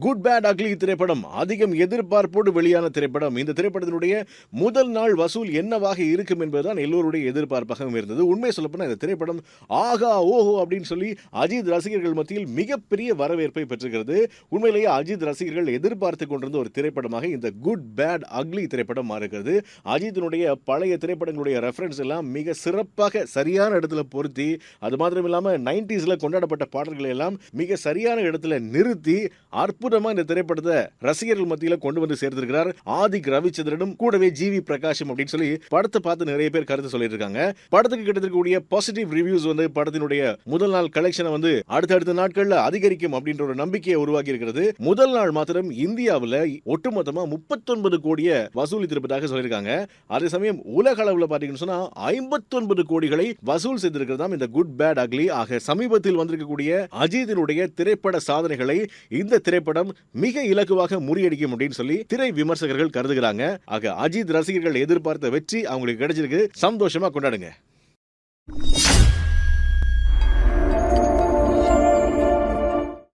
Good bad ugly திரைப்படம் அதிகம் எதிர்பார்ப்போடு வெளியான திரைப்படம். இந்த திரைப்படத்தினுடைய முதல் நாள் வசூல் என்னவாக இருக்கும் என்பதுதான் எல்லோருடைய எதிர்பார்ப்பாகவும் இருந்தது. உண்மை சொல்லப்போனால் இந்த திரைப்படம் ஆகா ஓஹோ அப்படின்னு சொல்லி அஜித் ரசிகர்கள் மத்தியில் மிகப்பெரிய வரவேற்பை பெற்றிருக்கிறது. உண்மையிலேயே அஜித் ரசிகர்கள் எதிர்பார்த்து கொண்டிருந்த ஒரு திரைப்படமாக இந்த குட் பேட் அக்லி திரைப்படம் மாறுகிறது. அஜித்தினுடைய பழைய திரைப்படங்களுடைய ரெஃபரன்ஸ் எல்லாம் மிக சிறப்பாக சரியான இடத்துல பொருத்தி, அது மாத்திரம் இல்லாமல் 90s கொண்டாடப்பட்ட பாடல்களை எல்லாம் மிக சரியான இடத்துல நிறுத்தி அற்புதமா இந்த திரைப்படத்தை ரசிகர்கள் மத்தியில கொண்டு வந்து சேர்த்திருக்கிறார் ஆதிக் ரவிச்சந்திரனும் கூடவே ஜிவி பிரகாஷும் அப்படின்னு சொல்லி படத்தை பார்த்து நிறைய பேர் கருத்து சொல்லிட்டு இருக்காங்க. படத்துக்கு கிடைத்திருக்கக்கூடிய பாசிட்டிவ் ரிவ்யூஸ் படத்தினுடைய முதல் நாள் கலெக்ஷனை அடுத்தடுத்த நாட்கள்ல அதிகரிக்கும் அப்படின்ற ஒரு நம்பிக்கையை உருவாக்கி இருக்கிறது. முதல் நாள் மாத்திரம் இந்தியாவில் ஒட்டுமொத்தமா 39 கோடியை வசூலித்திருப்பதாக சொல்லியிருக்காங்க. அதே சமயம் உலக அளவில் பாத்தீங்கன்னு சொன்னா 59 கோடிகளை வசூல் செய்திருக்கிறதாம் இந்த குட் பேட் அக்லி. ஆக சமீபத்தில் வந்திருக்கக்கூடிய அஜித்தினுடைய திரைப்பட சாதனைகளை இந்த திரைப்படம் மிக இலகுவாக முறியடிக்கும் அப்படின்னு சொல்லி திரை விமர்சகர்கள் கருதுகிறாங்க. ஆக அஜித் ரசிகர்கள் எதிர்பார்த்த வெற்றி அவங்களுக்கு கிடைச்சிருக்கு. சந்தோஷமா கொண்டாடுங்க.